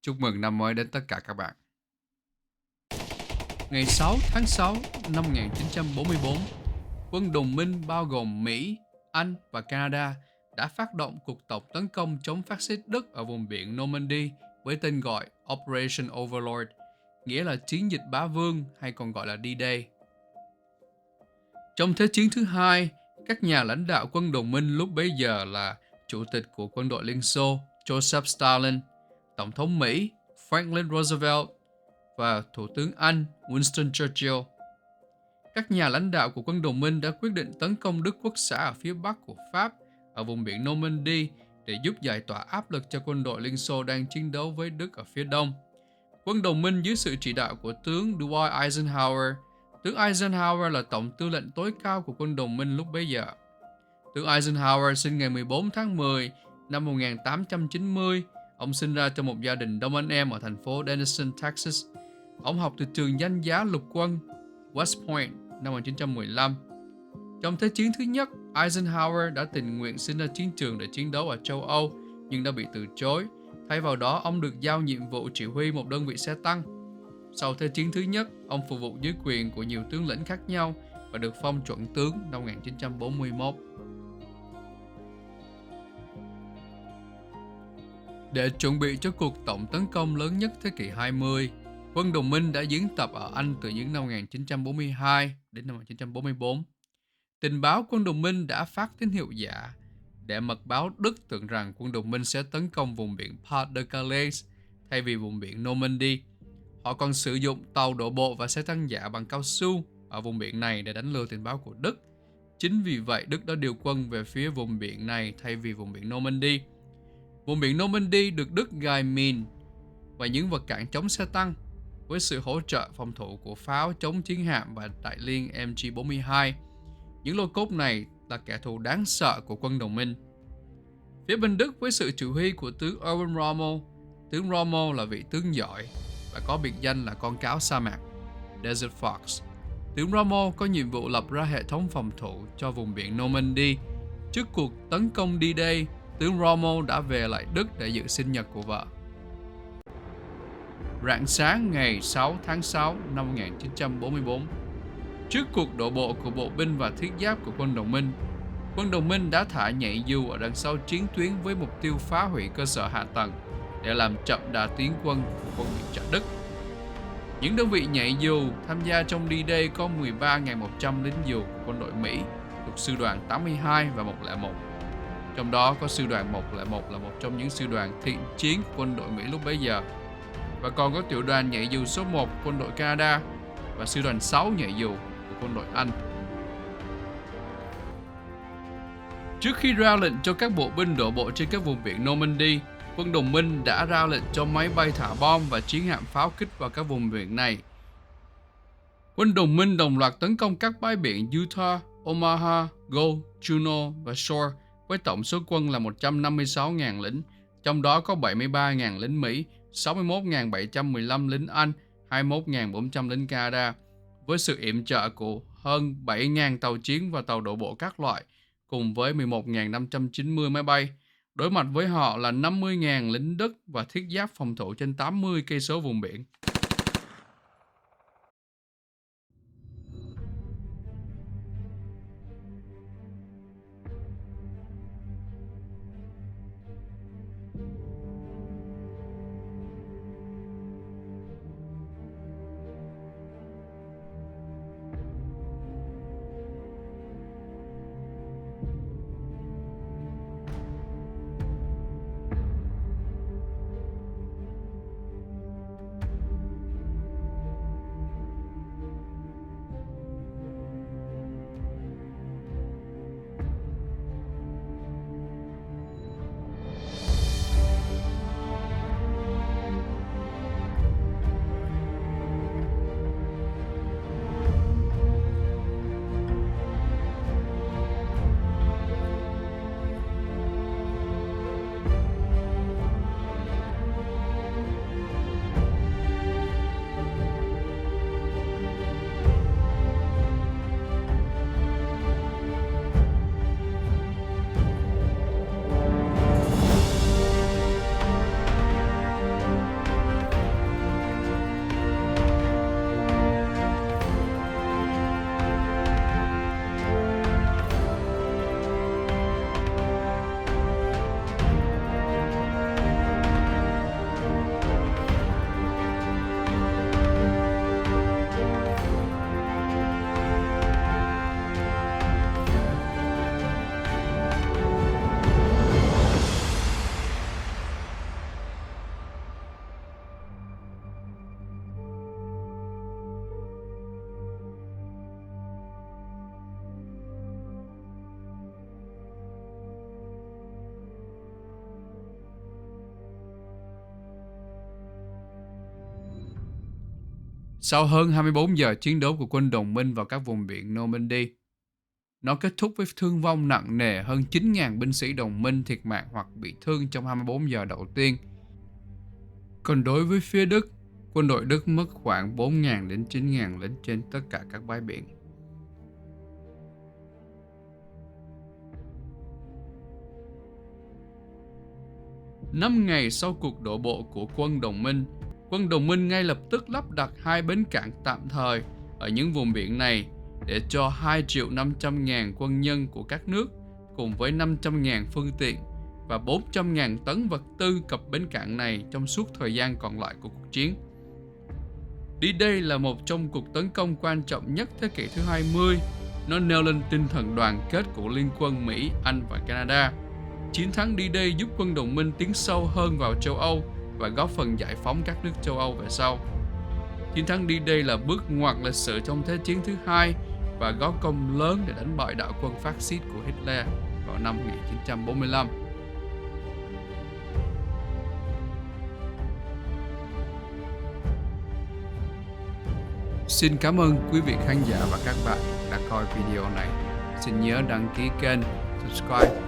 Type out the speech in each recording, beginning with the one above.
Chúc mừng năm mới đến tất cả các bạn. Ngày 6 tháng 6 năm 1944, quân đồng minh bao gồm Mỹ, Anh và Canada đã phát động cuộc tổng tấn công chống phát xít Đức ở vùng biển Normandy với tên gọi Operation Overlord, nghĩa là chiến dịch bá vương hay còn gọi là D-Day. Trong Thế chiến thứ hai, các nhà lãnh đạo quân đồng minh lúc bấy giờ là Chủ tịch của quân đội Liên Xô Joseph Stalin, Tổng thống Mỹ Franklin Roosevelt và Thủ tướng Anh Winston Churchill. Các nhà lãnh đạo của quân đồng minh đã quyết định tấn công Đức Quốc xã ở phía bắc của Pháp ở vùng biển Normandy để giúp giải tỏa áp lực cho quân đội Liên Xô đang chiến đấu với Đức ở phía đông. Quân đồng minh dưới sự chỉ đạo của tướng Dwight Eisenhower. Tướng Eisenhower là tổng tư lệnh tối cao của quân đồng minh lúc bấy giờ. Tướng Eisenhower sinh ngày 14 tháng 10 năm 1890. Ông sinh ra trong một gia đình đông anh em ở thành phố Denison, Texas. Ông học từ trường danh giá lục quân West Point năm 1915. Trong Thế chiến thứ nhất, Eisenhower đã tình nguyện xin ra chiến trường để chiến đấu ở châu Âu nhưng đã bị từ chối. Thay vào đó, ông được giao nhiệm vụ chỉ huy một đơn vị xe tăng. Sau Thế chiến thứ nhất, ông phục vụ dưới quyền của nhiều tướng lĩnh khác nhau và được phong chuẩn tướng năm 1941. Để chuẩn bị cho cuộc tổng tấn công lớn nhất thế kỷ 20, quân đồng minh đã diễn tập ở Anh từ những năm 1942 đến năm 1944. Tình báo quân đồng minh đã phát tín hiệu giả để mật báo Đức tưởng rằng quân đồng minh sẽ tấn công vùng biển Pas de Calais thay vì vùng biển Normandy. Họ còn sử dụng tàu đổ bộ và xe tăng giả bằng cao su ở vùng biển này để đánh lừa tình báo của Đức. Chính vì vậy, Đức đã điều quân về phía vùng biển này thay vì vùng biển Normandy. Vùng biển Normandy được Đức gài mìn và những vật cản chống xe tăng với sự hỗ trợ phòng thủ của pháo chống chiến hạm và đại liên MG-42. Những lô cốt này là kẻ thù đáng sợ của quân đồng minh. Phía bên Đức với sự chỉ huy của tướng Erwin Rommel. Tướng Rommel là vị tướng giỏi và có biệt danh là con cáo sa mạc, Desert Fox. Tướng Rommel có nhiệm vụ lập ra hệ thống phòng thủ cho vùng biển Normandy. Trước cuộc tấn công D-Day, tướng Rommel đã về lại Đức để dự sinh nhật của vợ. Rạng sáng ngày 6 tháng 6 năm 1944, trước cuộc đổ bộ của bộ binh và thiết giáp của quân đồng minh đã thả nhảy dù ở đằng sau chiến tuyến với mục tiêu phá hủy cơ sở hạ tầng để làm chậm đà tiến quân của quân viện trợ Đức. Những đơn vị nhảy dù tham gia trong D-Day có 13.100 lính dù của quân đội Mỹ thuộc sư đoàn 82 và 101. Trong đó có sư đoàn 101 là một trong những sư đoàn thiện chiến của quân đội Mỹ lúc bấy giờ. Và còn có tiểu đoàn nhảy dù số 1 của quân đội Canada và sư đoàn 6 nhảy dù của quân đội Anh. Trước khi ra lệnh cho các bộ binh đổ bộ trên các vùng biển Normandy, quân đồng minh đã ra lệnh cho máy bay thả bom và chiến hạm pháo kích vào các vùng biển này. Quân đồng minh đồng loạt tấn công các bãi biển Utah, Omaha, Gull, Juneau và Shore với tổng số quân là 156.000 lính, trong đó có 73.000 lính Mỹ, 61.715 lính Anh, 21.400 lính Canada, với sự yểm trợ của hơn 7.000 tàu chiến và tàu đổ bộ các loại, cùng với 11.590 máy bay. Đối mặt với họ là 50.000 lính Đức và thiết giáp phòng thủ trên 80 cây số vùng biển. Sau hơn 24 giờ chiến đấu của quân đồng minh vào các vùng biển Normandy, nó kết thúc với thương vong nặng nề, hơn 9.000 binh sĩ đồng minh thiệt mạng hoặc bị thương trong 24 giờ đầu tiên. Còn đối với phía Đức, quân đội Đức mất khoảng 4.000 đến 9.000 lính trên tất cả các bãi biển. Năm ngày sau cuộc đổ bộ của quân đồng minh ngay lập tức lắp đặt 2 bến cảng tạm thời ở những vùng biển này để cho 2.500.000 quân nhân của các nước cùng với 500.000 phương tiện và 400.000 tấn vật tư cập bến cảng này trong suốt thời gian còn lại của cuộc chiến. D-Day là một trong cuộc tấn công quan trọng nhất thế kỷ thứ 20. Nó nêu lên tinh thần đoàn kết của Liên quân Mỹ, Anh và Canada. Chiến thắng D-Day giúp quân đồng minh tiến sâu hơn vào châu Âu và góp phần giải phóng các nước châu Âu về sau. Chiến thắng D-Day là bước ngoặt lịch sử trong Thế chiến thứ hai và góp công lớn để đánh bại đạo quân phát xít của Hitler vào năm 1945. Xin cảm ơn quý vị khán giả và các bạn đã coi video này. Xin nhớ đăng ký kênh, subscribe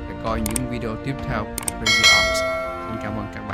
để coi những video tiếp theo của Crazy Arms. Xin cảm ơn các bạn.